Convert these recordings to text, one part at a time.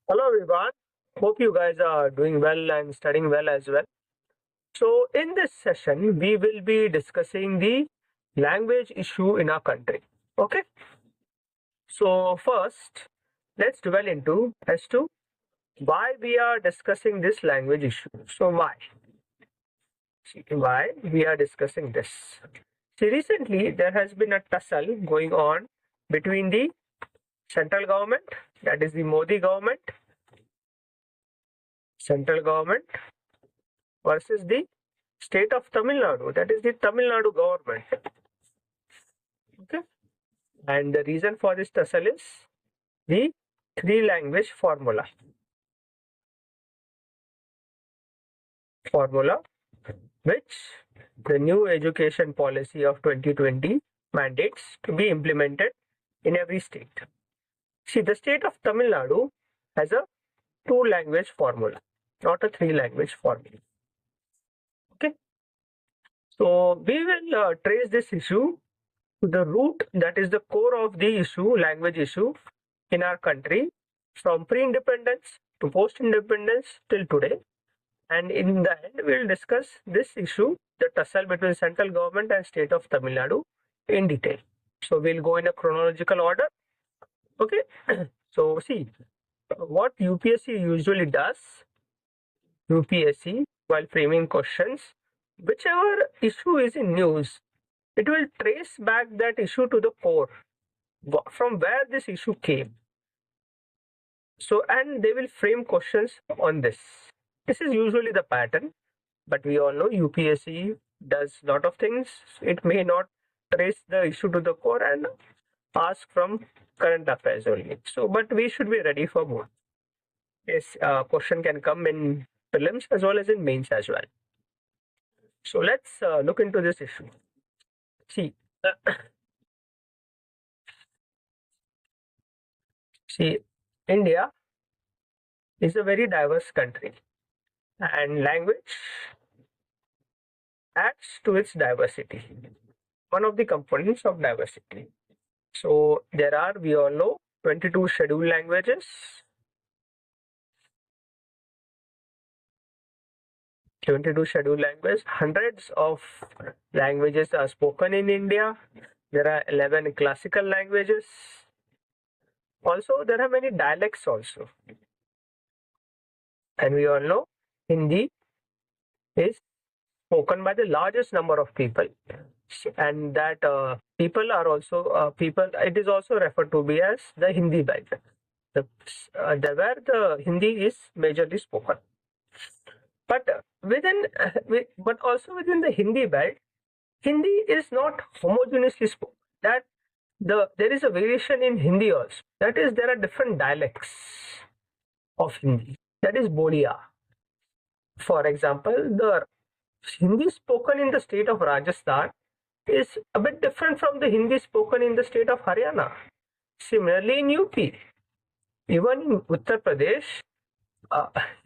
Hello everyone. Hope you guys are doing well and studying well as well. So in this session, we will be discussing the language issue in our country. Okay. So first, let's dwell into as to why we are discussing this language issue. So why? See, why we are discussing this? See, recently there has been a tussle going on between the central government, that is the Modi government versus the state of Tamil Nadu, that is the Tamil Nadu government. Okay, and the reason for this tussle is the three language formula which the new education policy of 2020 mandates to be implemented in every state. See, the state of Tamil Nadu has a two language formula, not a three language formula. Okay, so we will trace this issue to the root, that is the core of the issue, language issue in our country, from pre-independence to post-independence till today. And in the end, we will discuss this issue, the tussle between central government and state of Tamil Nadu, in detail. So we'll go in a chronological order. Okay. So see, what UPSC usually does, UPSC, while framing questions, whichever issue is in news, it will trace back that issue to the core, from where this issue came. So, and they will frame questions on this. This is usually the pattern, but we all know UPSC does a lot of things. It may not trace the issue to the core and ask from current affairs only. So, but we should be ready for both. Yes, question can come in prelims as well as in mains as well. So let's look into this issue. See, see, India is a very diverse country, and language adds to its diversity. One of the components of diversity. So there are, we all know, 22 scheduled languages. 22 scheduled languages, hundreds of languages are spoken in India. There are 11 classical languages. Also, there are many dialects also. And we all know Hindi is spoken by the largest number of people. And that people are also, it is also referred to be as the Hindi belt. Where the Hindi is majorly spoken. But but also within the Hindi belt, Hindi is not homogeneously spoken. There is a variation in Hindi also. That is, there are different dialects of Hindi. That is Bolia. For example, the Hindi spoken in the state of Rajasthan is a bit different from the Hindi spoken in the state of Haryana. Similarly, in UP, even in Uttar Pradesh,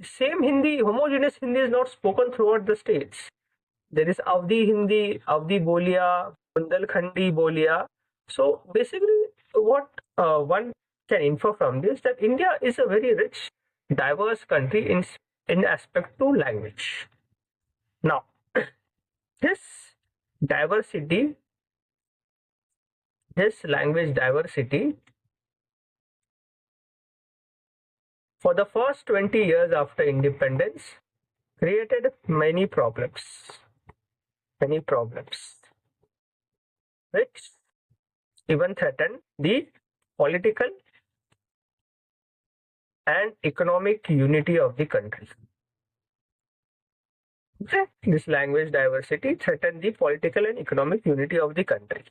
same Hindi, homogeneous Hindi is not spoken throughout the states. There is Avdi Hindi, Avdi Bolia, Bundelkhandi Bolia. So basically, what one can infer from this, that India is a very rich, diverse country in aspect to language. Now, this diversity, this language diversity, for the first 20 years after independence, created many problems, which even threaten the political and economic unity of the country. Okay. This language diversity threatened the political and economic unity of the country.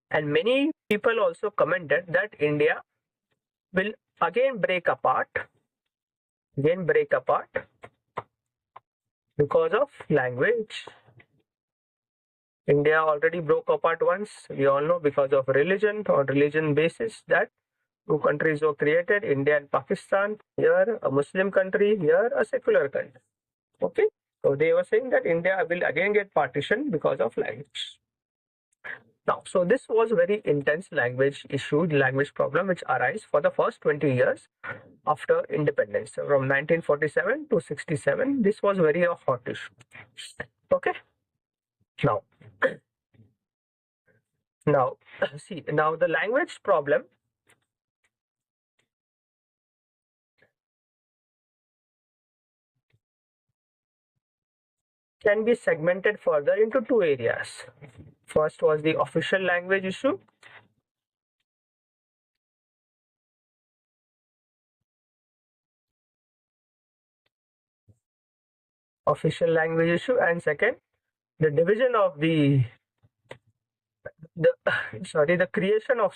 And many people also commented that India will again break apart because of language. India already broke apart once, we all know, because of religion. On religion basis, that two countries were created, India and Pakistan. Here a Muslim country, here a secular country. Okay, so they were saying that India will again get partition because of language. Now, so this was very intense language issue, language problem which arise for the first 20 years after independence. So from 1947 to 67, this was very a hot issue. Okay. Now, now see, now the language problem can be segmented further into two areas. First was the official language issue. Official language issue, and second, the division of the sorry, the creation of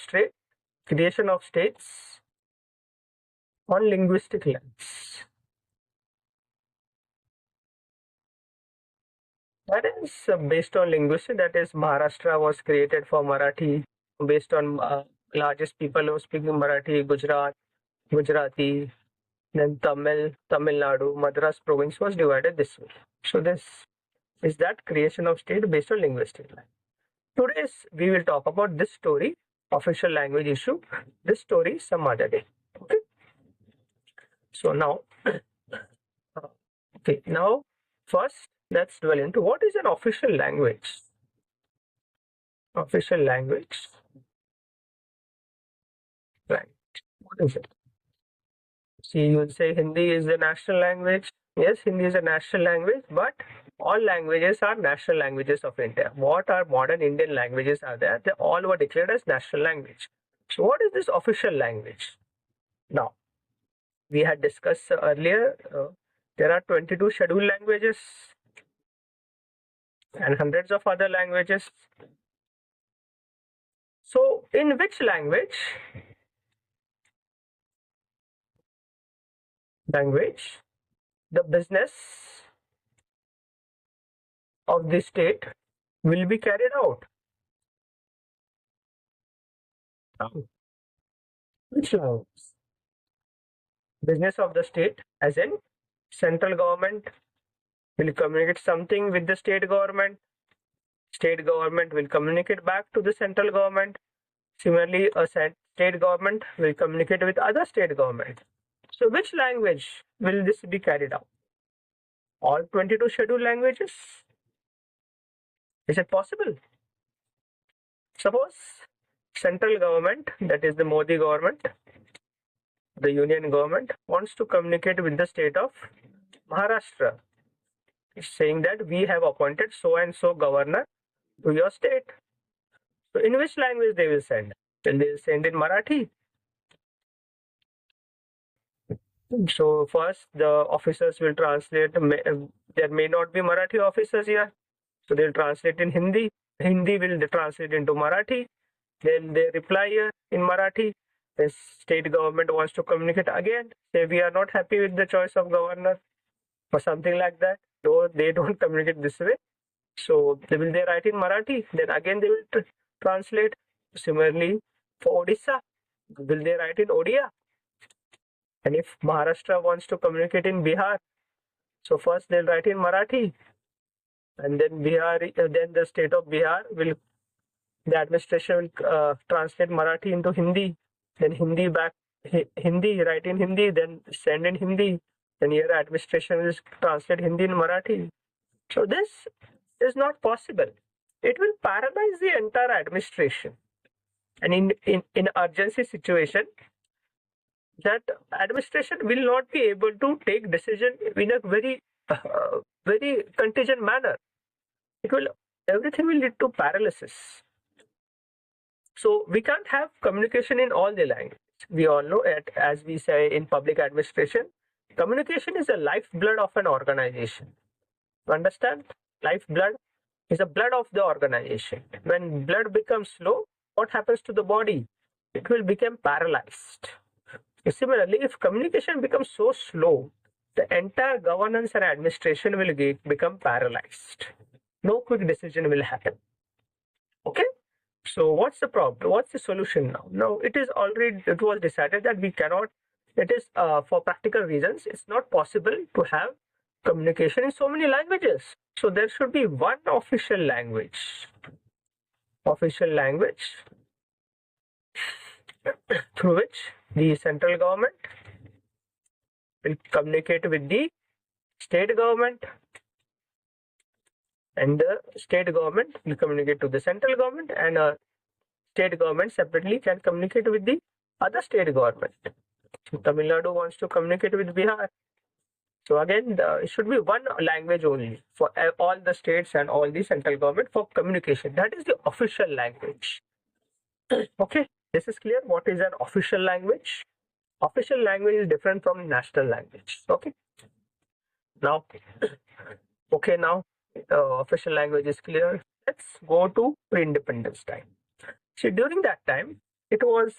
states on linguistic lines. That is based on linguistics. That is, Maharashtra was created for Marathi based on largest people who speaking Marathi, Gujarati, then Tamil Nadu, Madras province was divided this way. So this is that creation of state based on linguistic line. Today we will talk about this story, official language issue. This story some other day. Okay. So now, okay. Now, first let's dwell into what is an official language. Official language. Right. What is it? See, you will say Hindi is the national language. Yes, Hindi is a national language, but all languages are national languages of India. What are modern Indian languages are there? They all were declared as national language. So what is this official language? Now, we had discussed earlier, there are 22 scheduled languages and hundreds of other languages. So in which language the business of the state will be carried out? Which language? Business of the state, as in central government will communicate something with the state government will communicate back to the central government. Similarly, a state government will communicate with other state government. So which language will this be carried out? All 22 scheduled languages? Is it possible? Suppose central government, that is the Modi government, the union government, wants to communicate with the state of Maharashtra. It's saying that we have appointed so and so governor to your state. So in which language they will send? Will they send in Marathi? So first the officers will translate. There may not be Marathi officers here, so they'll translate in Hindi. Hindi will translate into Marathi. Then they reply here in Marathi. The state government wants to communicate again. Say we are not happy with the choice of governor or something like that. So they don't communicate this way. So they write in Marathi. Then again they will translate. Similarly for Odisha, will they write in Odia? And if Maharashtra wants to communicate in Bihar, so first they'll write in Marathi, and then then the state of Bihar the administration will translate Marathi into Hindi, then Hindi back, write in Hindi, then send in Hindi, then here administration will translate Hindi in Marathi. So this is not possible. It will paralyze the entire administration. And in urgency situation, that administration will not be able to take decision in a very contingent manner. Everything will lead to paralysis. So we can't have communication in all the languages. We all know it, as we say in public administration, communication is the lifeblood of an organization. You understand? Lifeblood is the blood of the organization. When blood becomes slow, what happens to the body? It will become paralyzed. Similarly, if communication becomes so slow, the entire governance and administration will become paralyzed. No quick decision will happen. Okay? So what's the problem? What's the solution now? Now it was decided that we cannot, it is for practical reasons, it's not possible to have communication in so many languages. So there should be one official language. official language through which the central government will communicate with the state government, and the state government will communicate to the central government, and state government separately can communicate with the other state government. So Tamil Nadu wants to communicate with Bihar. So again, it should be one language only for all the states and all the central government for communication. That is the official language. Okay, this is clear. What is an official language? Official language is different from national language. Okay. Now, official language is clear. Let's go to pre-independence time. See, during that time, it was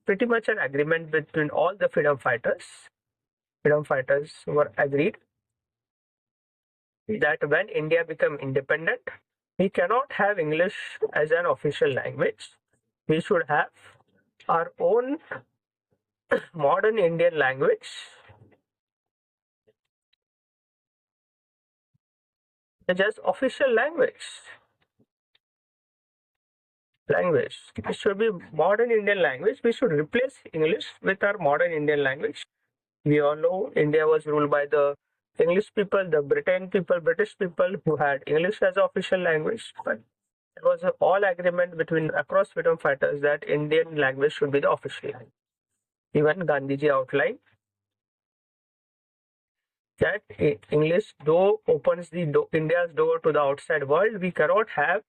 pretty much an agreement between all the freedom fighters. Freedom fighters were agreed that when India became independent, we cannot have English as an official language. We should have our own modern Indian language, just official language. It should be modern Indian language. We should replace English with our modern Indian language. We all know India was ruled by the English people, the British people who had English as official language. But it was all agreement across freedom fighters that Indian language should be the official language. Even Gandhiji outlined that English, though opens India's door to the outside world, we cannot have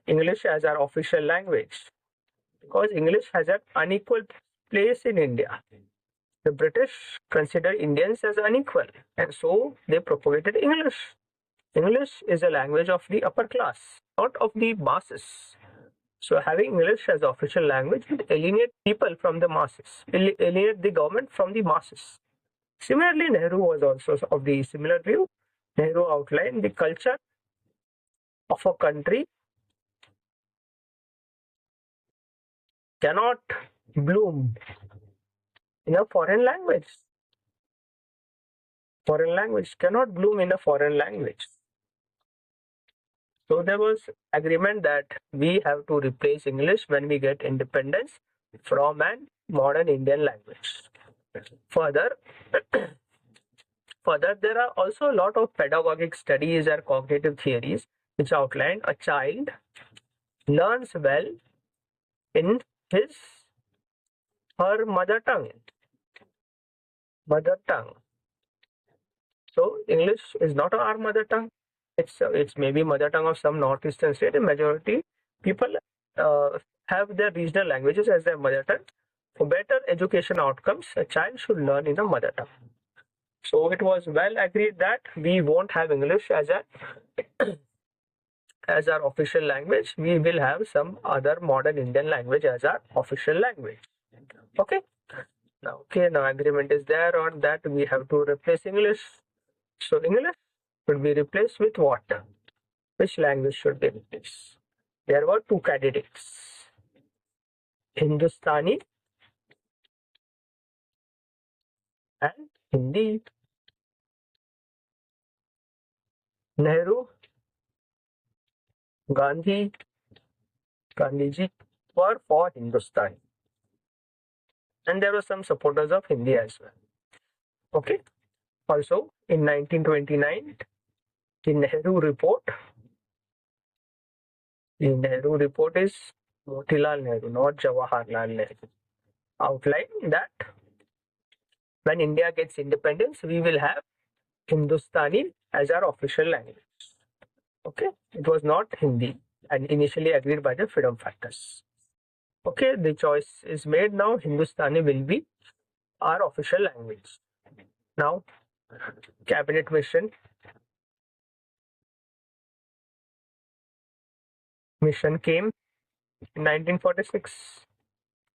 English as our official language because English has an unequal place in India. The British considered Indians as unequal, and so they propagated English. English is a language of the upper class, not of the masses. So having English as official language would alienate people from the masses, alienate the government from the masses. Similarly, Nehru was also of the similar view. Nehru outlined the culture of a country cannot bloom in a foreign language. Foreign language cannot bloom in a foreign language. So there was agreement that we have to replace English when we get independence from a modern Indian language. Further, there are also a lot of pedagogic studies and cognitive theories which outline a child learns well in her mother tongue. So English is not our mother tongue. It's maybe mother tongue of some northeastern state. The majority people have their regional languages as their mother tongue. For better education outcomes, a child should learn in a mother tongue. So it was well agreed that we won't have English as our official language. We will have some other modern Indian language as our official language. Okay. Now agreement is there on that we have to replace English. So English should be replaced with what? Which language should be replaced? There were two candidates, Hindustani and Hindi. Nehru, Gandhiji were for Hindustani. And there were some supporters of Hindi as well. Okay. Also, in 1929, the Nehru report is Motilal Nehru, not Jawaharlal Nehru, outlined that when India gets independence, we will have Hindustani as our official language. Okay, it was not Hindi and initially agreed by the freedom fighters. Okay, the choice is made now. Hindustani will be our official language. Now, cabinet mission came in 1946.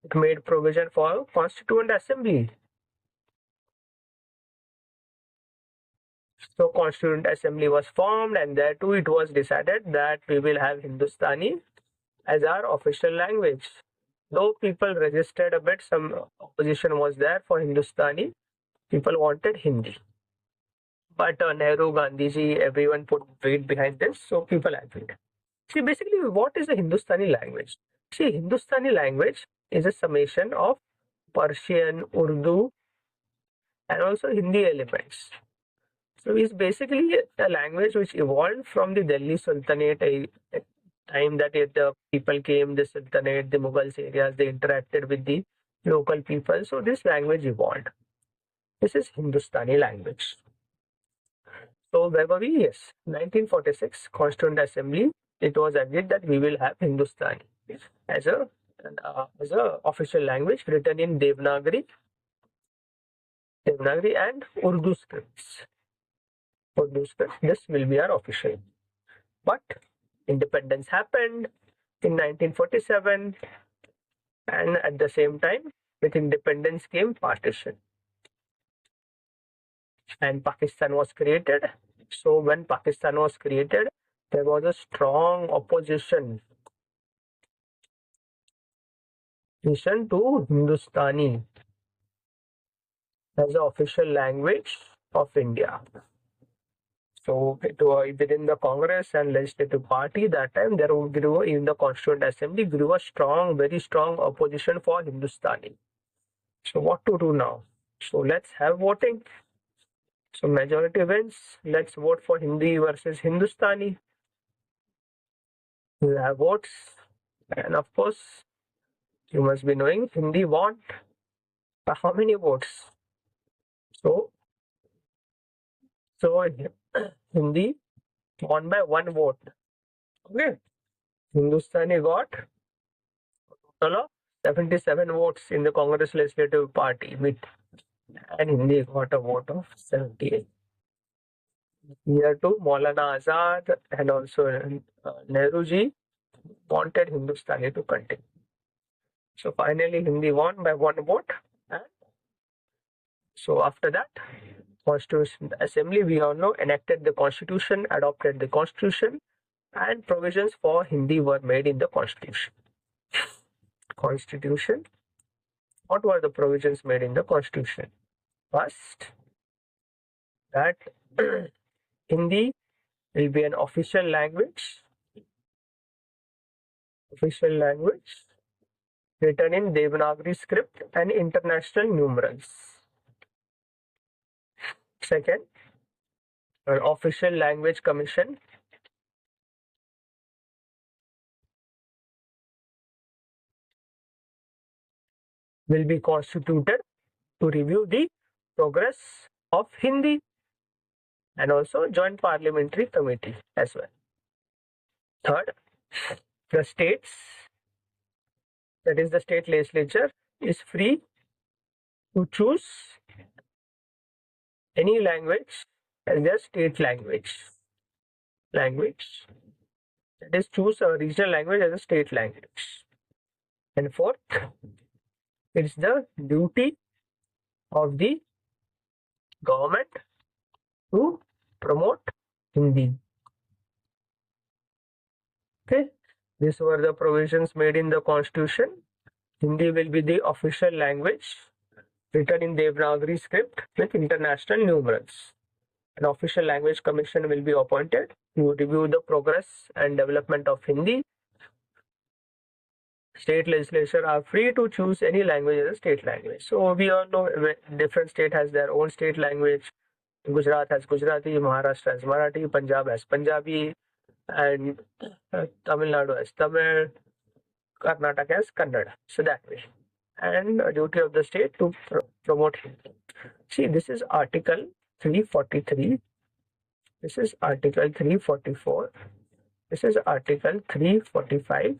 It made provision for Constituent Assembly. So Constituent Assembly was formed, and there too it was decided that we will have Hindustani as our official language. Though people resisted a bit, some opposition was there for Hindustani. People wanted Hindi. But Nehru, Gandhiji, everyone put weight behind this, so people agreed. See, basically, what is the Hindustani language? See, Hindustani language is a summation of Persian, Urdu, and also Hindi elements. So it's basically a language which evolved from the Delhi Sultanate, a time that the people came, the Sultanate, the Mughals areas, they interacted with the local people. So this language evolved. This is Hindustani language. So where were we? Yes, 1946 Constituent Assembly. It was agreed that we will have Hindustani as a official language written in Devanagari and Urdu scripts. This will be our official. But independence happened in 1947, and at the same time, with independence came partition. And Pakistan was created. So when Pakistan was created, there was a strong opposition to Hindustani as the official language of India. So within the Congress and Legislative Party that time, there grew in the Constituent Assembly grew a very strong opposition for Hindustani. So what to do now? So let's have voting. So majority wins. Let's vote for Hindi versus Hindustani. We'll have votes, and of course, you must be knowing Hindi won. By how many votes? So Hindi won by 1 vote. Okay. Hindustani got a total of 77 votes in the Congress Legislative Party, and Hindi got a vote of 78. Here too, Maulana Azad and also Nehru ji wanted Hindustani to continue. So finally, Hindi won by 1 vote. And so after that, Constitution Assembly, we all know, enacted the Constitution, adopted the Constitution, and provisions for Hindi were made in the Constitution. What were the provisions made in the Constitution? First, that Hindi will be an official language written in Devanagari script and international numerals. Second, an official language commission will be constituted to review the progress of Hindi, and also joint parliamentary committee as well. Third, the states, that is the state legislature, is free to choose any language as their state language. That is, choose a regional language as a state language. And fourth, it is the duty of the government to promote Hindi. Okay, these were the provisions made in the Constitution. Hindi will be the official language written in Devanagari script with international numerals. An official language commission will be appointed to review the progress and development of Hindi. State legislature are free to choose any language as a state language. So we all know different state has their own state language. Gujarat has Gujarati, Maharashtra has Marathi, Punjab has Punjabi, and Tamil Nadu has Tamil, Karnataka has Kannada. So that way. And a duty of the state to promote Hindi. See, this is Article 343. This is Article 344. This is Article 345.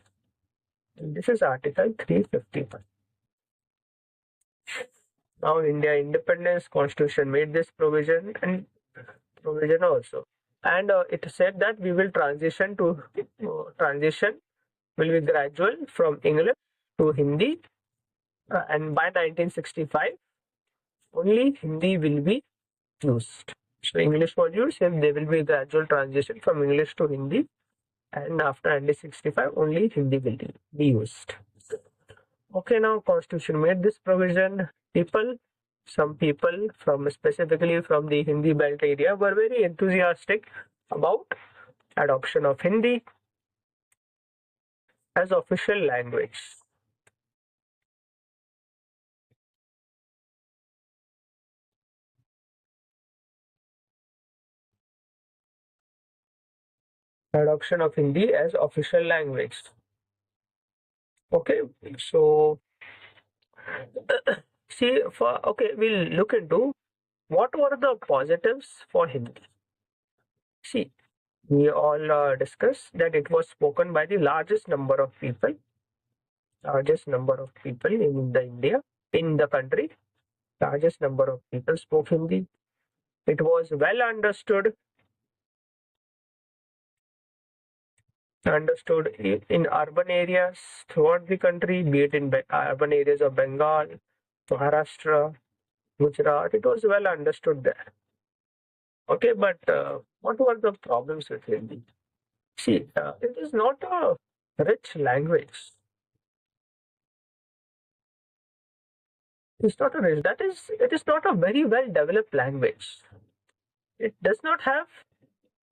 And this is Article 351. Now, India independence, Constitution made this provision also. And it said that we will transition will be gradual from English to Hindi. And by 1965, only Hindi will be used. So English was used, and there will be a gradual transition from English to Hindi. And after 1965, only Hindi will be used. Okay, now Constitution made this provision. Some people specifically from the Hindi belt area were very enthusiastic about adoption of Hindi. as official language. Adoption of Hindi as official language. Okay, so see, we'll look into what were the positives for Hindi. See, we all discussed that it was spoken by the largest number of people in the India, in the country. Largest number of people spoke Hindi. It was well understood in urban areas throughout the country, be it in urban areas of Bengal, Maharashtra, Gujarat. It was well understood there. Okay, but what were the problems with Hindi? See, it is not a rich language. It's not a rich. It is not a very well developed language. It does not have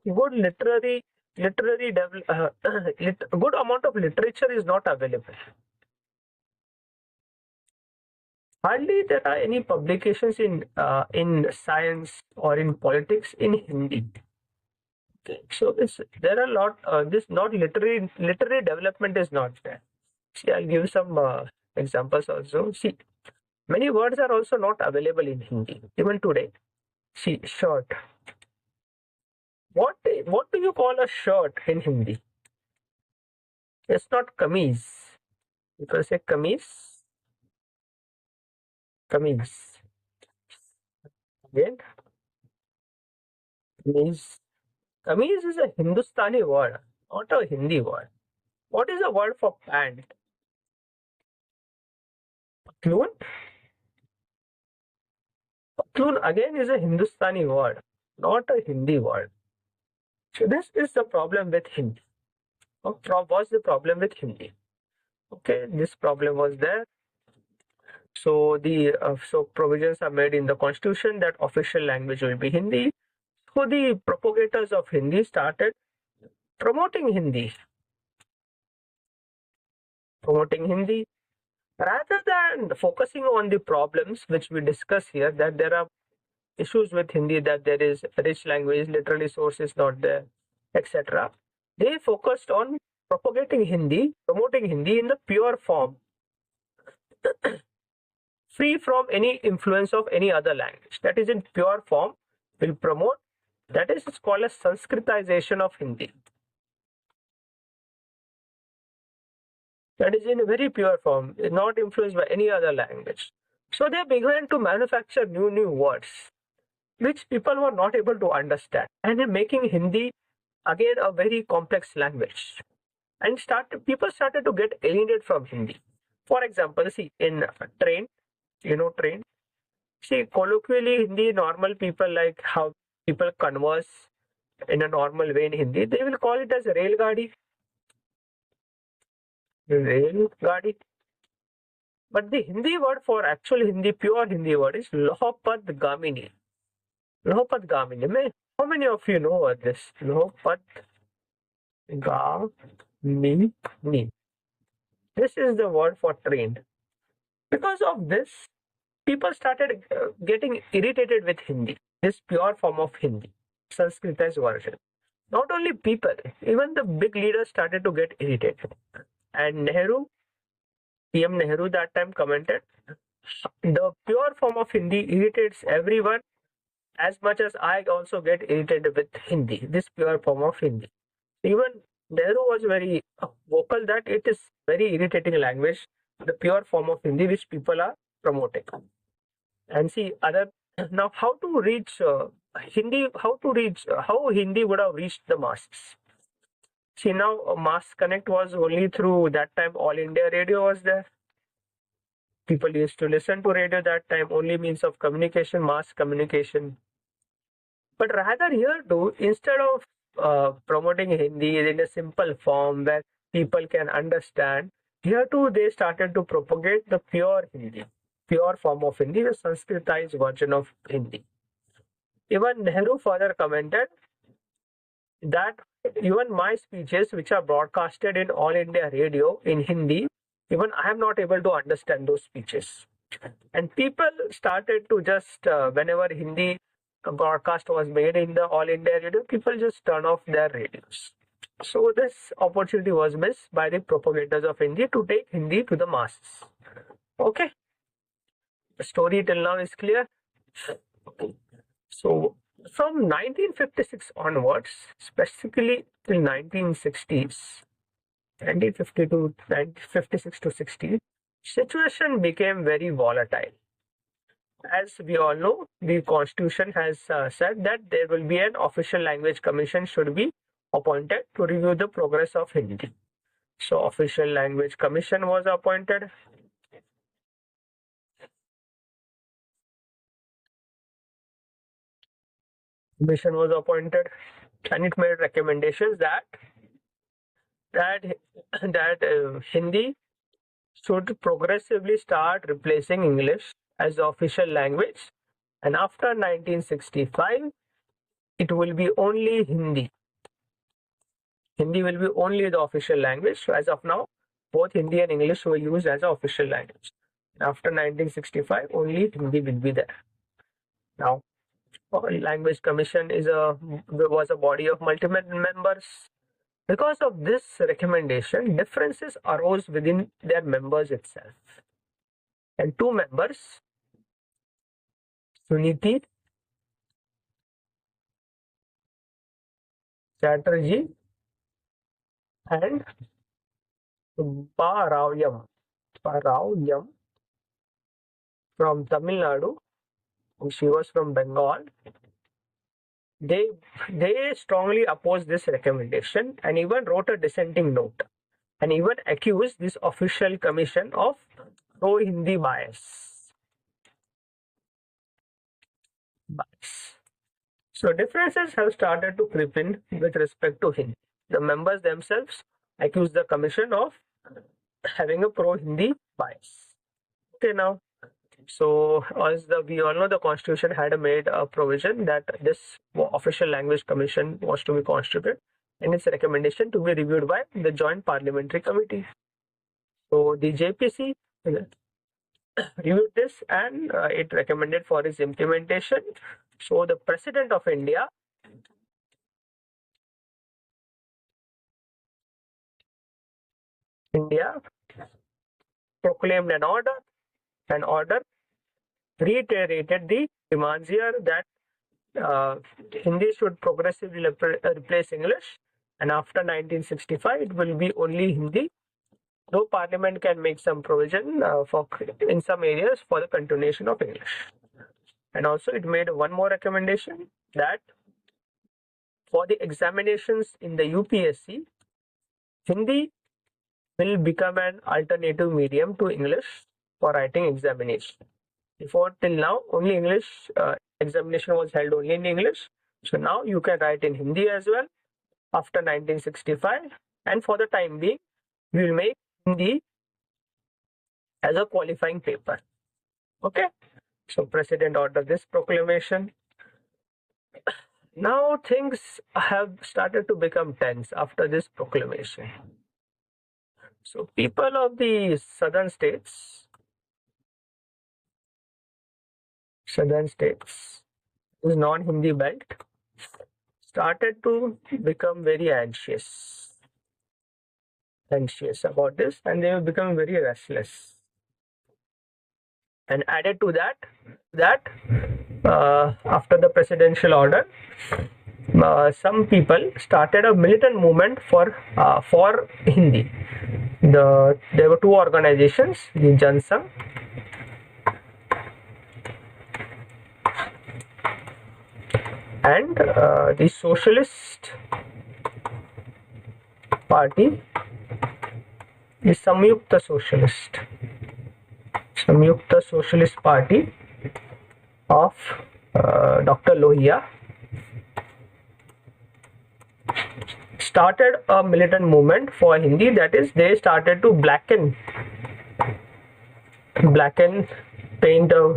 good good amount of literature is not available. Hardly there are any publications in science or in politics in Hindi. Okay, so there are a lot. This not literary development is not there. See, I'll give some examples also. See, many words are also not available in Hindi even today. See, shirt. What do you call a shirt in Hindi? It's not kameez. People say kameez. Kameez. Again, kameez. Kameez is a Hindustani word, not a Hindi word. What is the word for pant? Patloon? Patloon again is a Hindustani word, not a Hindi word. So this is the problem with Hindi. Was the problem with Hindi? Okay, this problem was there. So so provisions are made in the constitution that official language will be Hindi. So the propagators of Hindi started promoting Hindi. Rather than focusing on the problems which we discuss here, that there are issues with Hindi, that there is rich language, literary source is not there, etc. They focused on propagating Hindi, promoting Hindi in the pure form, free from any influence of any other language. That is in pure form, will promote. That is called as Sanskritization of Hindi. That is in a very pure form, not influenced by any other language. So they began to manufacture new words, which people were not able to understand, and making Hindi again a very complex language. And people started to get alienated from Hindi. For example, see, in train, train. See, colloquially, Hindi, normal people, like how people converse in a normal way in Hindi, they will call it as rail gadi. But the Hindi word for actual Hindi, pure Hindi word is Lohapad Gamini. Lohapad Gamini. How many of you know this? Lohapad Gamini. This is the word for trained. Because of this, people started getting irritated with Hindi, this pure form of Hindi, Sanskritized version. Not only people, even the big leaders started to get irritated. And PM Nehru that time commented, the pure form of Hindi irritates everyone as much as I also get irritated with Hindi, this pure form of Hindi. Even Nehru was very vocal that it is very irritating language, the pure form of Hindi which people are promoting. And see, now how to reach Hindi, how Hindi would have reached the masses. See, now mass connect was only through that time. All India radio was there. People used to listen to radio that time, only means of communication, mass communication. But rather here too, instead of promoting Hindi in a simple form where people can understand, here too they started to propagate the pure Hindi, pure form of Hindi, the Sanskritized version of Hindi. Even Nehru further commented that even my speeches, which are broadcasted in All India Radio in Hindi, even I am not able to understand those speeches. And people started to just, whenever Hindi broadcast was made in the All India Radio, people just turn off their radios. So this opportunity was missed by the propagators of Hindi to take Hindi to the masses. Okay, the story till now is clear. Okay. So from 1956 onwards, specifically till 1960s, 1950 to 1956 to 60, situation became very volatile. As we all know, the constitution has said that there will be an official language commission should be appointed to review the progress of Hindi. So official language commission was appointed. Commission was appointed, and it made recommendations that Hindi should progressively start replacing English as the official language, and after 1965, it will be only Hindi. Hindi will be only the official language. So as of now, both Hindi and English were used as an official language. After 1965, only Hindi will be there. Now, Language Commission was a body of multiple members. Because of this recommendation, differences arose within their members itself. And two members, Suniti Chatterjee and Paravyam from Tamil Nadu, she was from Bengal. They strongly opposed this recommendation and even wrote a dissenting note and even accused this official commission of pro-Hindi bias. So differences have started to creep in with respect to Hindi. The members themselves accused the commission of having a pro-Hindi bias. Okay, now, so as we all know, the constitution had made a provision that this official language commission was to be constituted and its recommendation to be reviewed by the Joint Parliamentary Committee. So the JPC reviewed this and it recommended for its implementation. So the President of India proclaimed an order reiterated the demands here that Hindi should progressively replace English, and after 1965 it will be only Hindi, though Parliament can make some provision in some areas for the continuation of English. And also it made one more recommendation that for the examinations in the UPSC, Hindi will become an alternative medium to English for writing examination. Before, till now, only English examination was held only in English. So now you can write in Hindi as well after 1965. And for the time being, we will make Hindi as a qualifying paper. Okay. So President ordered this proclamation. Now things have started to become tense after this proclamation. So people of the southern states, this non-Hindi belt, started to become very anxious about this, and they were becoming very restless. And added to that, after the presidential order, some people started a militant movement for Hindi. There were two organizations, the Jansangh and the Socialist Party, the Samyukta Socialist Party of Dr. Lohia, started a militant movement for Hindi. That is, they started to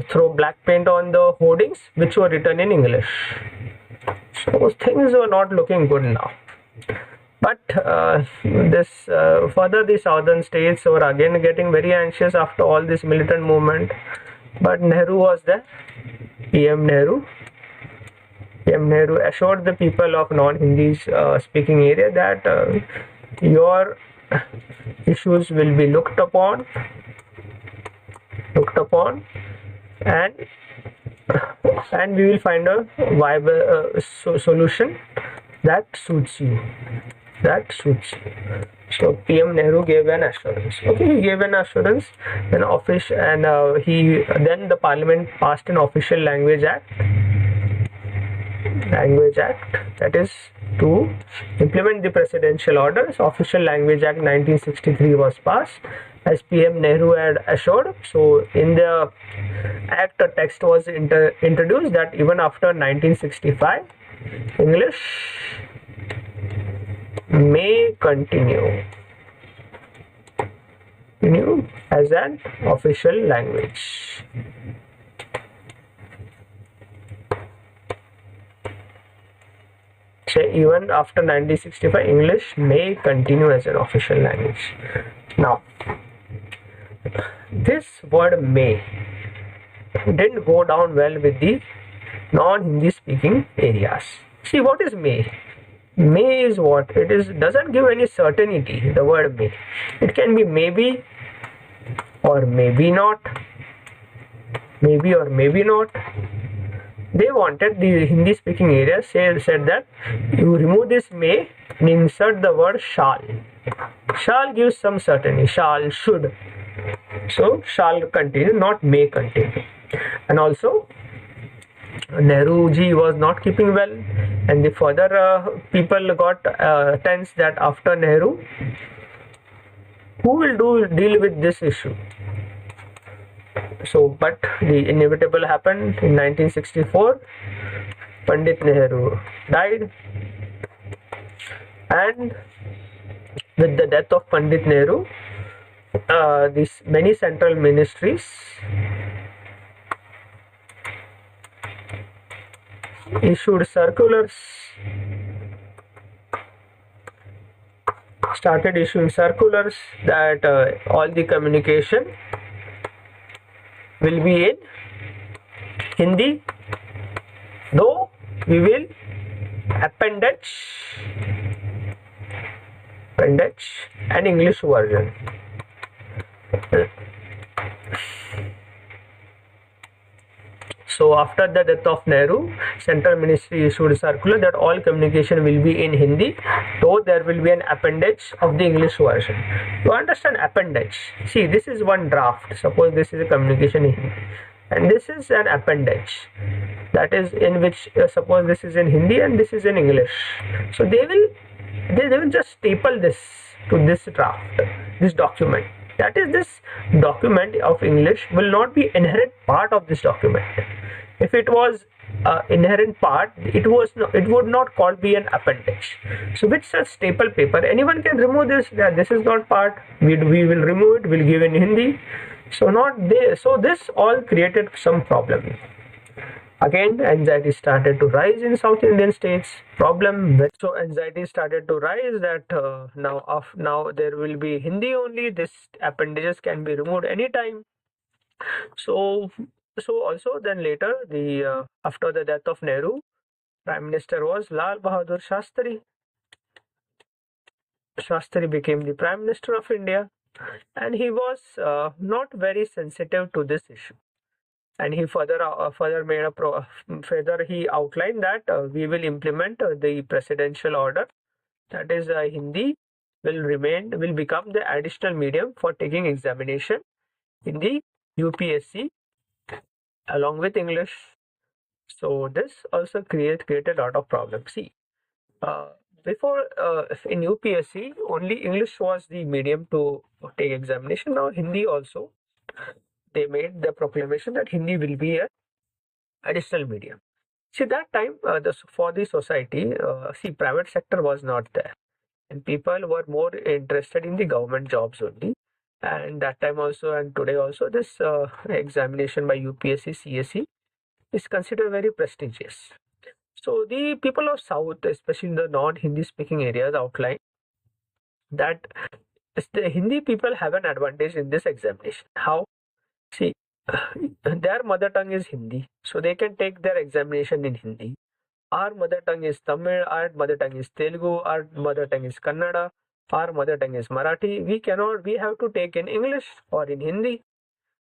throw black paint on the hoardings which were written in English. So things were not looking good now. But further the southern states were again getting very anxious after all this militant movement. But Nehru was there. PM Nehru assured the people of non-Hindi speaking area that your issues will be looked upon, and we will find a viable solution that suits you. So PM Nehru gave an assurance. Okay, he gave an assurance. Then then the Parliament passed an official language act. That is to implement the presidential orders. Official Language Act 1963 was passed, as PM Nehru had assured. So in the act, a text was introduced that even after 1965, English may continue as an official language. Say even after 1965, English may continue as an official language. Now, this word may didn't go down well with the non-Hindi speaking areas. See, what is may? May is what? It is doesn't give any certainty, the word may. It can be maybe or maybe not. Maybe or maybe not. They wanted, the Hindi speaking area said that you remove this may and insert the word shall. Shall gives some certainty. Shall, should. So shall continue, not may continue. And also Nehru ji was not keeping well, and the further people got tense that after Nehru, who will deal with this issue? So, but the inevitable happened in 1964. Pandit Nehru died, and with the death of Pandit Nehru, these many central ministries issued circulars, started issuing circulars that all the communication will be in Hindi, though we will appendage an English version. So after the death of Nehru, Central Ministry issued a circular that all communication will be in Hindi, though there will be an appendage of the English version. To understand appendage, see, this is one draft. Suppose this is a communication in Hindi, and this is an appendage, that is in which suppose this is in Hindi and this is in English. So they will just staple this to this draft, this document. That is, this document of English will not be inherent part of this document. If it was inherent part, it would not be an appendage. So with such staple paper, anyone can remove this. That this is not part. We will remove it. We'll give in Hindi. So this all created some problem. Again, anxiety started to rise in South Indian states. So anxiety started to rise that now there will be Hindi only. This appendages can be removed anytime. So also then later, after the death of Nehru, Prime Minister was Lal Bahadur Shastri. Shastri became the Prime Minister of India, and he was not very sensitive to this issue. And he further he outlined that we will implement the presidential order, that is Hindi will become the additional medium for taking examination in the UPSC along with English. So this also created a lot of problems. See, before in UPSC only English was the medium to take examination. Now Hindi also, they made the proclamation that Hindi will be an additional medium. See, that time for the society, private sector was not there, and people were more interested in the government jobs only. And that time also, and today also, this examination by UPSC CSE is considered very prestigious. So the people of South, especially the non-Hindi speaking areas, outline that the Hindi people have an advantage in this examination. How? See, their mother tongue is Hindi, so they can take their examination in Hindi. Our mother tongue is Tamil, our mother tongue is Telugu, our mother tongue is Kannada, our mother tongue is Marathi. We have to take in English or in Hindi.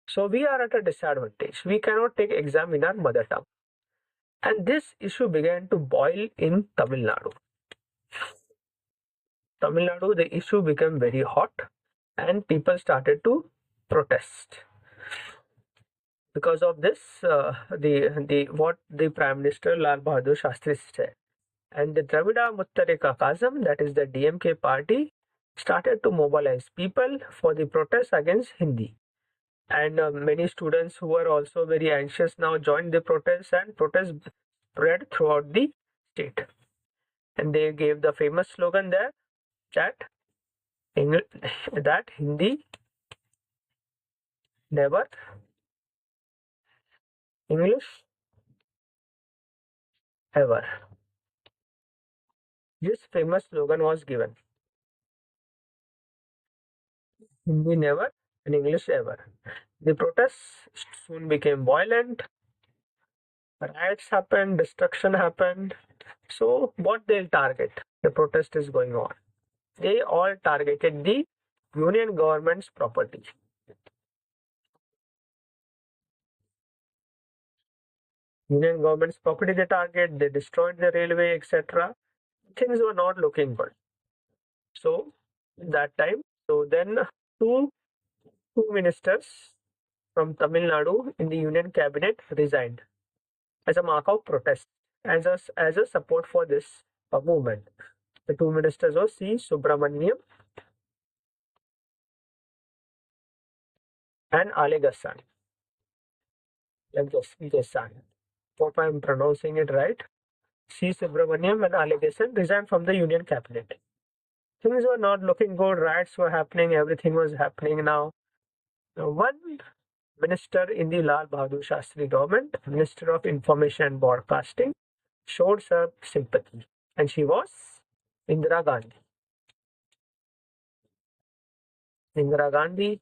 So we are at a disadvantage. We cannot take exam in our mother tongue. And this issue began to boil in Tamil Nadu. Tamil Nadu, the issue became very hot and people started to protest. Because of this, what the Prime Minister Lal Bahadur Shastri said, and the Dravida Muttarika Kazam, that is the DMK party, started to mobilize people for the protest against Hindi. And many students who were also very anxious now joined the protest, and protest spread throughout the state. And they gave the famous slogan there that that Hindi never, English ever. This famous slogan was given. Hindi never and English ever. The protests soon became violent. Riots happened, destruction happened. So what they'll target? The protest is going on. They all targeted the union government's property. Union government's property they target, they destroyed the railway, etc. Things were not looking good. So that time, so then two ministers from Tamil Nadu in the union cabinet resigned as a mark of protest, as a support for this movement. The two ministers were C. Subramaniam and Ale Gassan. Hope I am pronouncing it right. C. Subramaniam and Ale Gassan resigned from the union cabinet. Things were not looking good. Riots were happening. Everything was happening now. One minister in the Lal Bahadur Shastri government, Minister of Information and Broadcasting, showed some sympathy, and she was Indira Gandhi. Indira Gandhi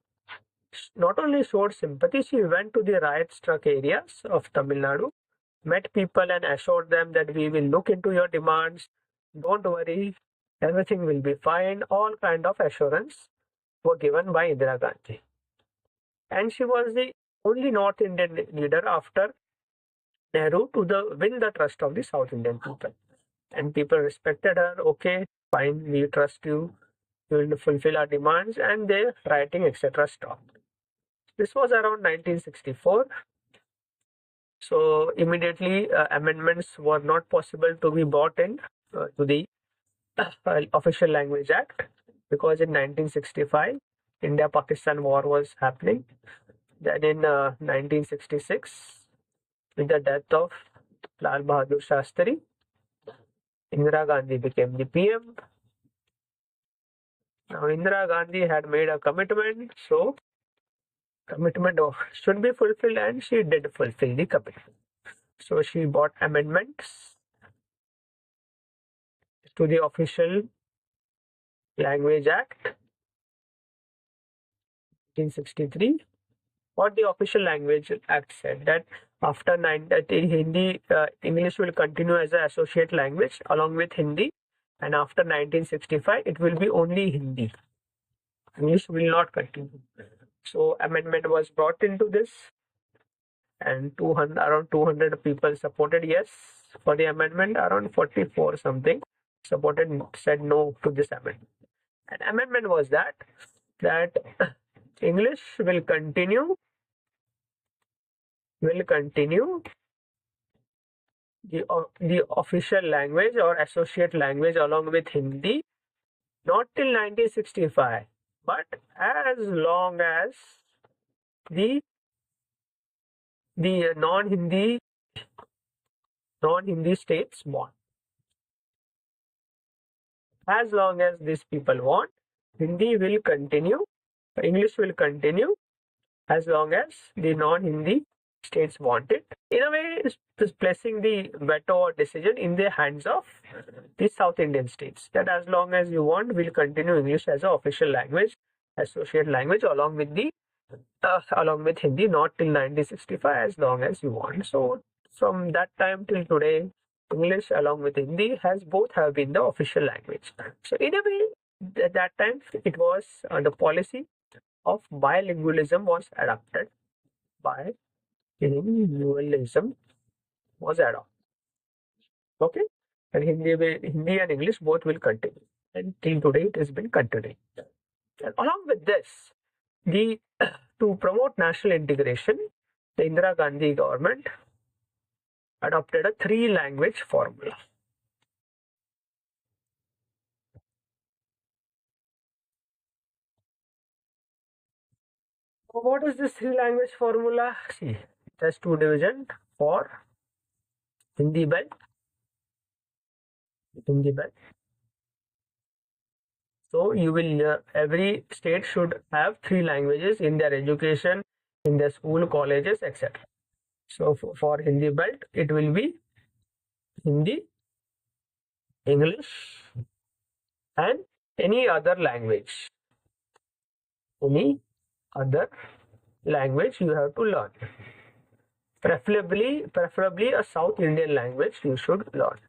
not only showed sympathy, she went to the riot-struck areas of Tamil Nadu, met people and assured them that we will look into your demands. Don't worry, everything will be fine. All kind of assurance were given by Indira Gandhi. And she was the only North Indian leader after Nehru to win the trust of the South Indian people. And people respected her. Okay, fine, we trust you. You will fulfill our demands, and their rioting, etc. stopped. This was around 1964. So immediately amendments were not possible to be brought in to the Official Language Act, because in 1965 India-Pakistan war was happening. Then in 1966, with the death of Lal Bahadur Shastri, Indira Gandhi became the PM. Now Indira Gandhi had made a commitment, so commitment should be fulfilled, and she did fulfill the commitment. So she brought amendments to the Official Language Act 1963. What the Official Language Act said, that after Hindi, English will continue as an associate language along with Hindi, and after 1965 it will be only Hindi. English will not continue. So amendment was brought into this, and around 200 people supported yes for the amendment. Around 44 something said no to this amendment. And amendment was that English will continue the official language or associate language along with Hindi, not till 1965, but as long as the non-Hindi states want. As long as these people want, Hindi will continue, English will continue, as long as the non-Hindi states want it. In a way, is placing the veto or decision in the hands of the South Indian states. That as long as you want, we'll continue English as an official language, associate language, along with Hindi, not till 1965, as long as you want. So from that time till today, English along with Hindi both have been the official language. So in a way, at that time it was the policy of bilingualism was adopted. Bilingualism was adopted. Okay, and Hindi and English both will continue, and till today it has been continuing. And along with this, the to promote national integration, the Indira Gandhi government adopted a three-language formula. So what is this three-language formula? See, it has two divisions for Hindi belt. So you will every state should have three languages in their education, in their school, colleges, etc. So for Hindi belt, it will be Hindi, English, and any other language. Any other language you have to learn. Preferably a South Indian language you should learn.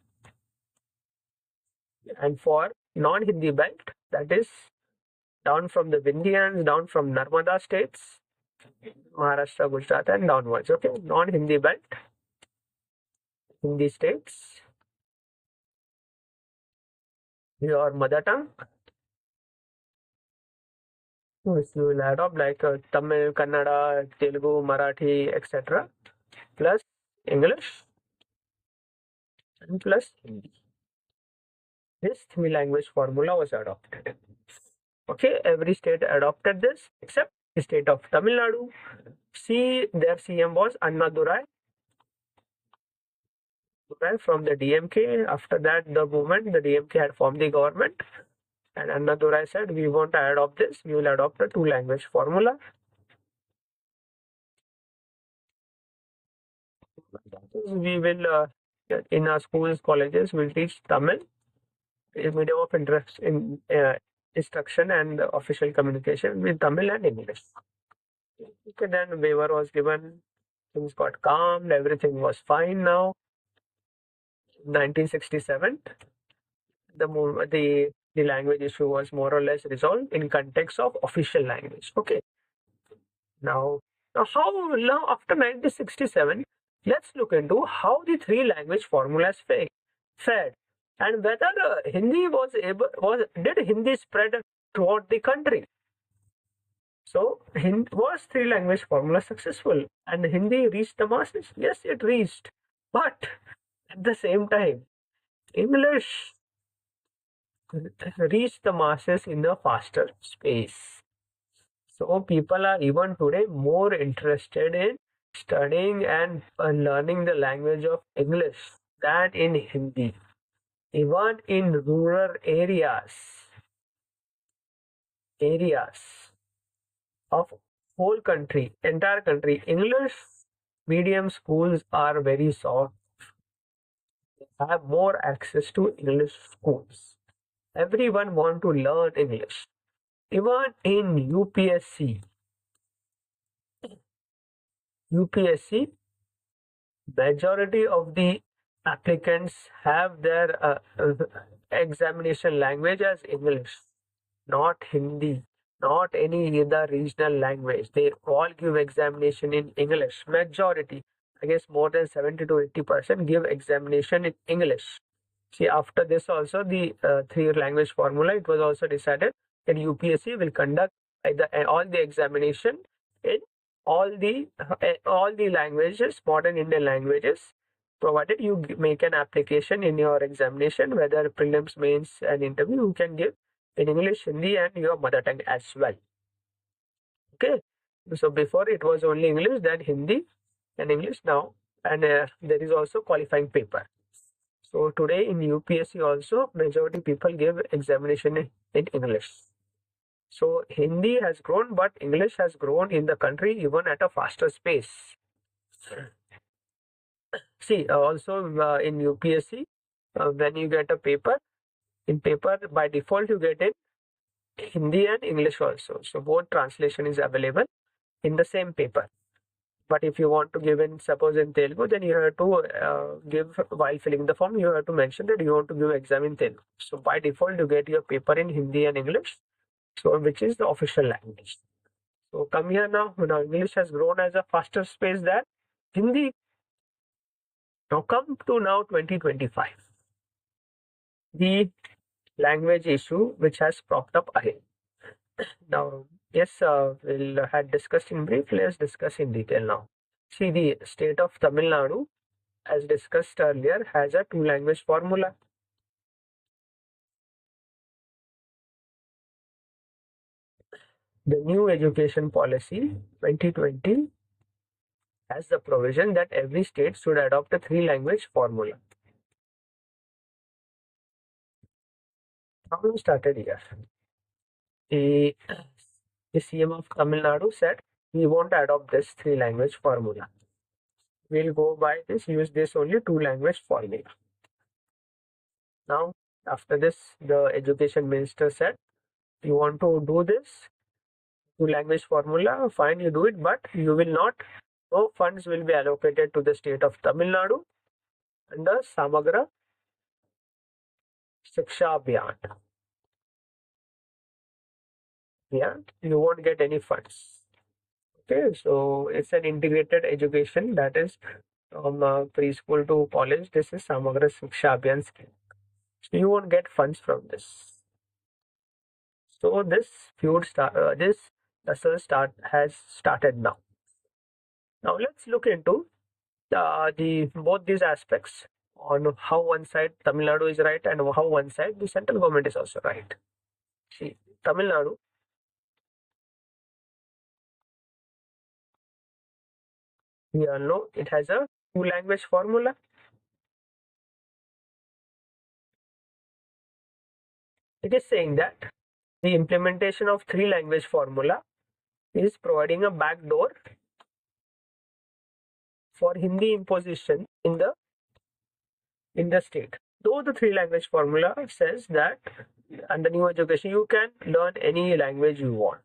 And for non-Hindi belt, that is down from the Vindhyans, down from Narmada states, Maharashtra, Gujarat, and downwards. Okay, non-Hindi belt, Hindi states, your mother tongue. Which you will adopt like Tamil, Kannada, Telugu, Marathi, etc. plus English and plus Hindi. This three-language formula was adopted. Okay, every state adopted this except the state of Tamil Nadu. See, their CM was Annadurai from the DMK. After that, the DMK had formed the government, and Annadurai said, we want to adopt this. We will adopt a two-language formula. We will, in our schools, colleges, we'll teach Tamil, medium of instruction and official communication with Tamil and English. Okay, then waiver was given, things got calmed, everything was fine now. 1967, the language issue was more or less resolved in context of official language. Okay. Now after 1967, let's look into how the three-language formulas fared, and whether Hindi did Hindi spread throughout the country. So was three-language formula successful and Hindi reached the masses? Yes, it reached, but at the same time, English reached the masses in a faster space. So people are even today more interested in studying and learning the language of English than in Hindi. Even in rural areas of entire country, English medium schools are very soft. Have more access to English schools. Everyone want to learn English. Even in UPSC, majority of the applicants have their examination language as English, not Hindi, not any other regional language. They all give examination in English. Majority, I guess more than 70 to 80% give examination in English. See, after this also the three-language formula, it was also decided that UPSC will conduct all the examination in all the languages, modern Indian languages, provided you make an application in your examination, whether prelims, mains, and interview, you can give in English, Hindi, and your mother tongue as well. Okay, so before it was only English, then Hindi and English now, and there is also qualifying paper. So today in UPSC also, majority people give examination in English. So Hindi has grown, but English has grown in the country even at a faster pace. See, also in UPSC, when you get a paper, in paper by default you get in Hindi and English also. So both translation is available in the same paper. But if you want to give in, suppose in Telugu, then you have to give, while filling the form, you have to mention that you want to give exam in Telugu. So by default, you get your paper in Hindi and English, so which is the official language. So come here now. Now English has grown as a faster space than Hindi. Now come to now 2025. The language issue which has propped up again. Now, yes, we'll had discussed in brief. Let's discuss in detail now. See, the state of Tamil Nadu, as discussed earlier, has a two-language formula. The new education policy 2020 has the provision that every state should adopt a three-language formula. Problem started here. The CM of Tamil Nadu said we won't adopt this three-language formula. We'll go by this, use this only two-language formula. Now, after this, the education minister said, you want to do this two-language formula, fine, you do it, but you will not, no funds will be allocated to the state of Tamil Nadu under Samagra Shiksha Abhiyan. Yeah, you won't get any funds. Okay, so it's an integrated education, that is from preschool to college. This is Samagra Shiksha Abhiyan scheme. So you won't get funds from this. So this feud has started now. Now let's look into both these aspects on how one side Tamil Nadu is right and how one side the central government is also right. See, Tamil Nadu, we all know it has a two-language formula. It is saying that the implementation of three-language formula is providing a backdoor for Hindi imposition in the state. Though the three-language formula says that under new education you can learn any language you want,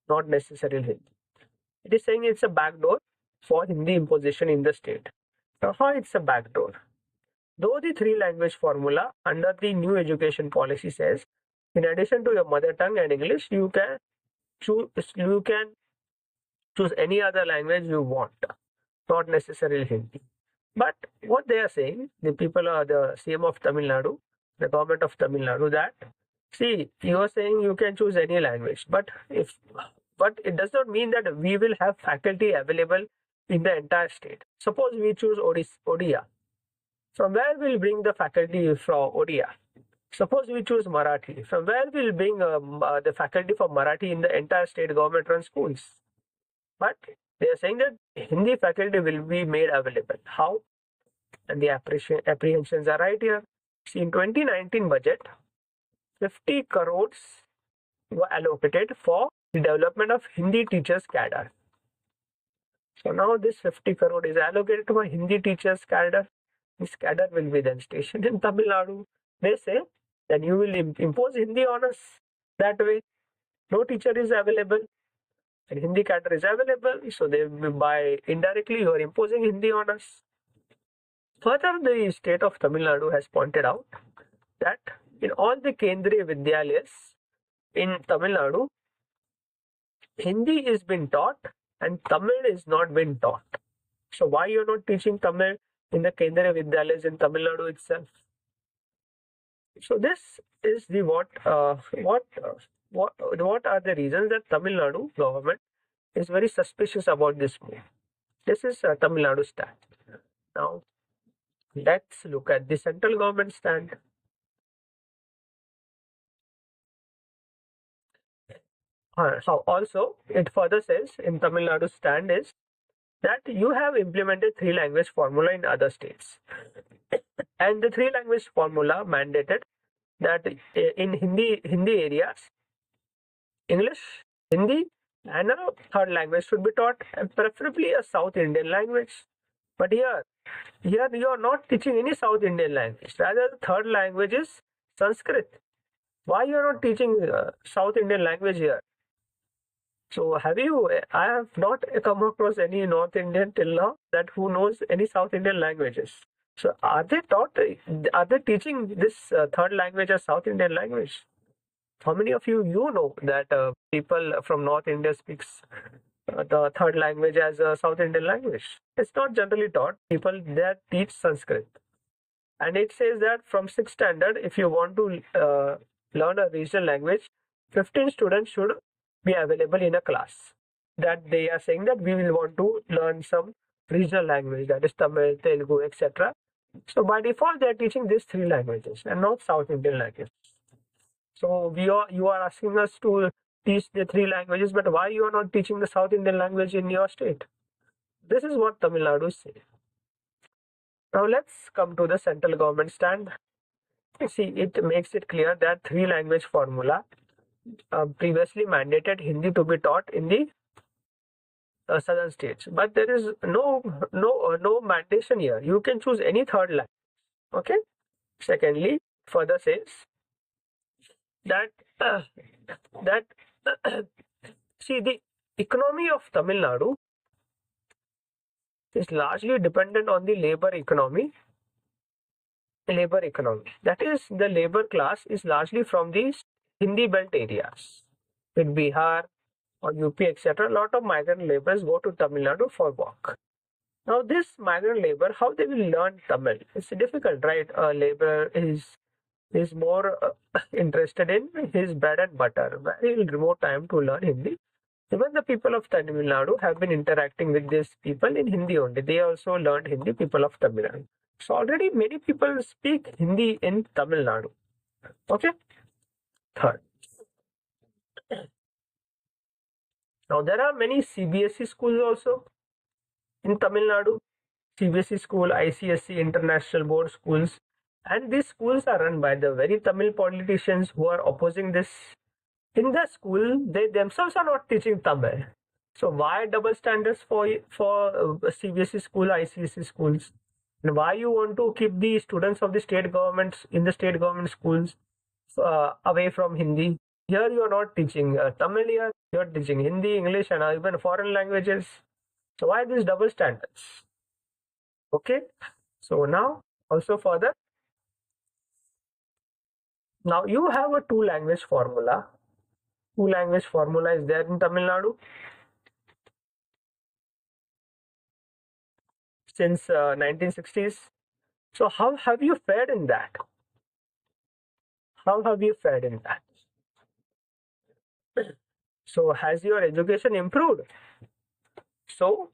not necessarily Hindi. It is saying it's a backdoor for Hindi imposition in the state. Now, how it's a backdoor? Though the three-language formula under the new education policy says, in addition to your mother tongue and English, you can choose any other language you want, not necessarily Hindi. But what they are saying, the people are the CM of Tamil Nadu, the government of Tamil Nadu, that see, you are saying you can choose any language, but it does not mean that we will have faculty available in the entire state. Suppose we choose Odia. From where will bring the faculty from Odia? Suppose we choose Marathi. From where will bring the faculty for Marathi in the entire state government run schools? But they are saying that Hindi faculty will be made available. How? And the apprehensions are right here. See, in 2019 budget, 50 crores were allocated for the development of Hindi teachers cadre. So now this 50 crore is allocated to a Hindi teachers cadre. This cadre will be then stationed in Tamil Nadu. They say then you will impose Hindi on us that way. No teacher is available and Hindi cadre is available. So they by indirectly you are imposing Hindi on us. Further, the state of Tamil Nadu has pointed out that in all the Kendriya Vidyalayas in Tamil Nadu, Hindi is being taught and Tamil is not being taught. So why you are not teaching Tamil in the Kendriya Vidyalayas in Tamil Nadu itself? So this is the what are the reasons that Tamil Nadu government is very suspicious about this move. This is Tamil Nadu stand. Now let's look at the central government stand. So also it further says in Tamil Nadu stand is that you have implemented three-language formula in other states. And the three-language formula mandated that in Hindi areas, English, Hindi, and a third language should be taught, and preferably a South Indian language. But here you are not teaching any South Indian language. Rather, the third language is Sanskrit. Why you are not teaching South Indian language here? So have you? I have not come across any North Indian till now that who knows any South Indian languages. So are they taught? Are they teaching this third language as South Indian language? How many of you know that people from North India speaks the third language as a South Indian language? It's not generally taught. People there teach Sanskrit, and it says that from sixth standard, if you want to learn a regional language, 15 students should be available in a class. That they are saying that we will want to learn some regional language, that is Tamil, Telugu, etc. So by default, they are teaching these three languages and not South Indian language. So you are asking us to teach the three languages, but why you are not teaching the South Indian language in your state? This is what Tamil Nadu is saying. Now let's come to the central government stand. See, it makes it clear that three language formula previously mandated Hindi to be taught in the southern states, but there is no mandation here. You can choose any third language. Okay. Secondly, further says that that see, the economy of Tamil Nadu is largely dependent on the labor economy. That is, the labor class is largely from the Hindi belt areas. In Bihar or UP, etc., a lot of migrant laborers go to Tamil Nadu for work. Now, this migrant labor, how they will learn Tamil? It's difficult, right? A laborer is more interested in his bread and butter. Very remote time to learn Hindi. Even the people of Tamil Nadu have been interacting with these people in Hindi only. They also learned Hindi, people of Tamil Nadu. So already many people speak Hindi in Tamil Nadu. Okay. Third. Now there are many CBSE schools also in Tamil Nadu. CBSE school, ICSE, International Board schools. And these schools are run by the very Tamil politicians who are opposing this. In the school, they themselves are not teaching Tamil. So why double standards for CBSE school, ICSE schools? And why you want to keep the students of the state governments in the state government schools away from Hindi? Here you are not teaching Tamil here, you are teaching Hindi, English and even foreign languages. So why these double standards? Okay, so now also further. Now you have a two language formula. Two language formula is there in Tamil Nadu since 1960s. So how have you fared in that? How have you fared in that? So has your education improved? So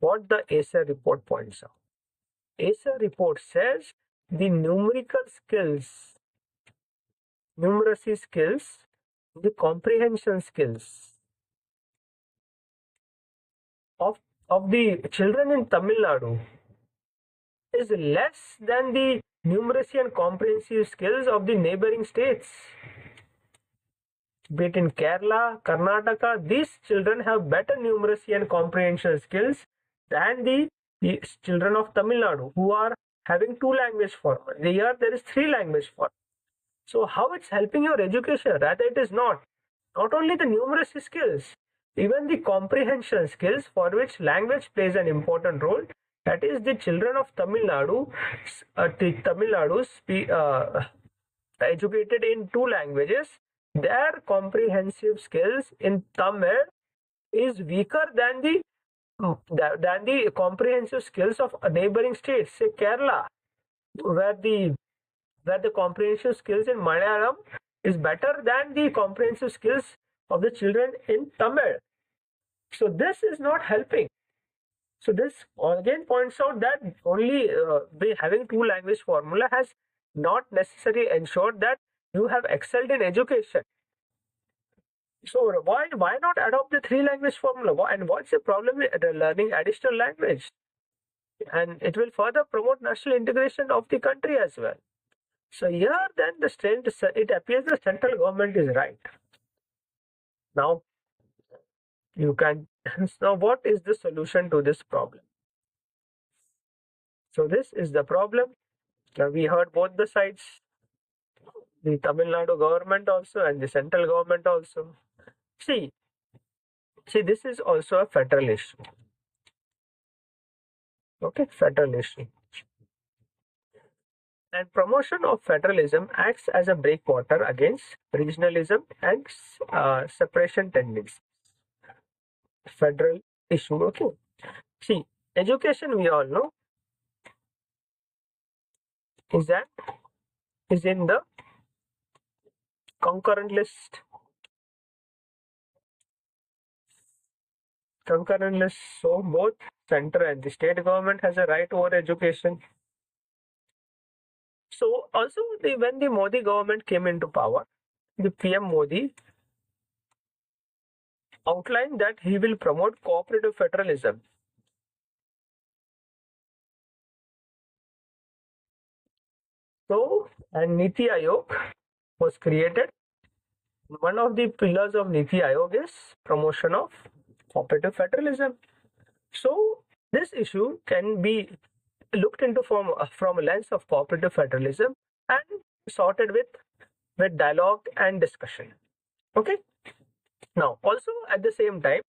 what the ACER report points out? ACER report says the numerical skills, numeracy skills, the comprehension skills of the children in Tamil Nadu is less than the numeracy and comprehensive skills of the neighboring states. Be it in Kerala, Karnataka, these children have better numeracy and comprehension skills than the children of Tamil Nadu who are having two language formula. Here there is three language formula. So how it's helping your education? Rather it is not. Not only the numeracy skills, even the comprehension skills for which language plays an important role. That is, the children of Tamil Nadu, educated in two languages, their comprehensive skills in Tamil is weaker than the comprehensive skills of neighboring states, say Kerala, where the comprehensive skills in Malayalam is better than the comprehensive skills of the children in Tamil. So this is not helping. So this again points out that only having two language formula has not necessarily ensured that you have excelled in education. So why not adopt the three language formula? And what's the problem with learning additional language? And it will further promote national integration of the country as well. So here then it appears the central government is right. Now you can now what is the solution to this problem? So this is the problem. Now we heard both the sides, the Tamil Nadu government also and the central government also. See, this is also a federal issue. Okay, federal issue. And promotion of federalism acts as a breakwater against regionalism and separation tendencies. Federal issue. Okay. See, education we all know is in the concurrent list. Concurrent list. So both center and the state government has a right over education. So also when the Modi government came into power, the PM Modi outlined that he will promote cooperative federalism. So, and Niti Aayog was created. One of the pillars of Niti Aayog is promotion of cooperative federalism. So, this issue can be looked into from a lens of cooperative federalism and sorted with dialogue and discussion. Okay. Now, also at the same time,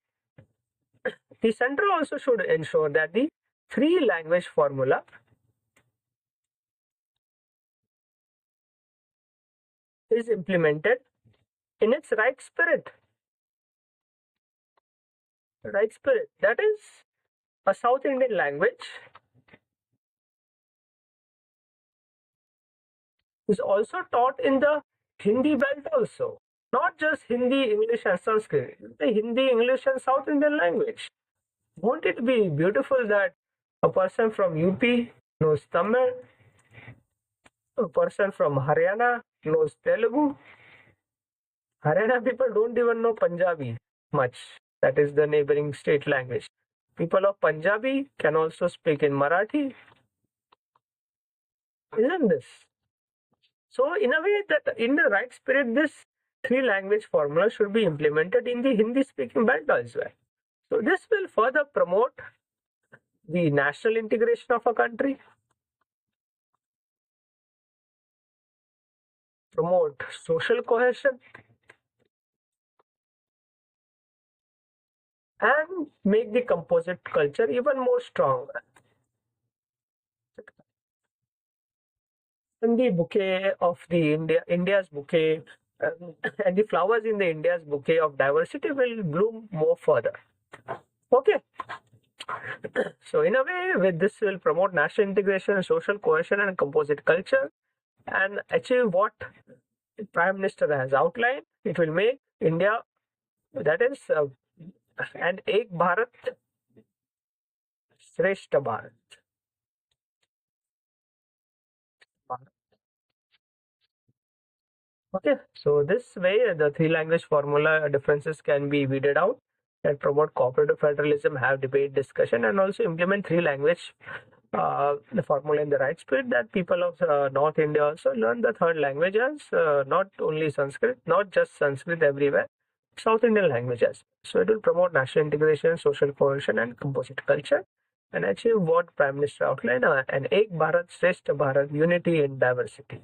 the center also should ensure that the three language formula is implemented in its right spirit. Right spirit. That is a South Indian language is also taught in the Hindi belt also. Not just Hindi, English and Sanskrit. The Hindi, English and South Indian language. Won't it be beautiful that a person from UP knows Tamil, a person from Haryana knows Telugu. Haryana people don't even know Punjabi much. That is the neighboring state language. People of Punjabi can also speak in Marathi. Isn't this? So in a way that in the right spirit, this three language formula should be implemented in the Hindi speaking belt as well. So this will further promote the national integration of a country, promote social cohesion, and make the composite culture even more stronger. And the bouquet of the India's bouquet and the flowers in the India's bouquet of diversity will bloom more further. Okay. So in a way, with this will promote national integration, social cohesion, and composite culture, and achieve what the Prime Minister has outlined. It will make India, that is, an Ek Bharat, Shreshta Bharat. Okay, so this way the three language formula differences can be weeded out and promote cooperative federalism, have debate, discussion, and also implement three language the formula in the right spirit, that people of North India also learn the third language as not only Sanskrit, not just Sanskrit everywhere, South Indian languages. So it will promote national integration, social cohesion, and composite culture, and achieve what Prime Minister outlined, an Ek Bharat, Shrestha Bharat, unity in diversity.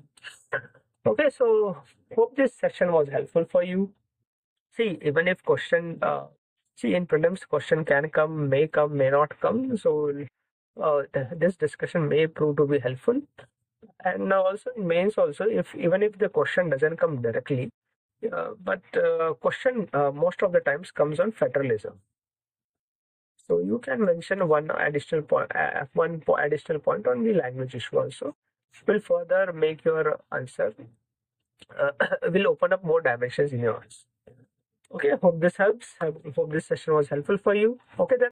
Okay, so hope this session was helpful for you. See, even if question, in prelims question can come, may not come. So this discussion may prove to be helpful. And also in mains also, even if the question doesn't come directly, but question most of the times comes on federalism. So you can mention one additional point on the language issue also. Will further make your answer, will open up more dimensions in your answer. Okay, hope this helps. Hope this session was helpful for you. Okay then.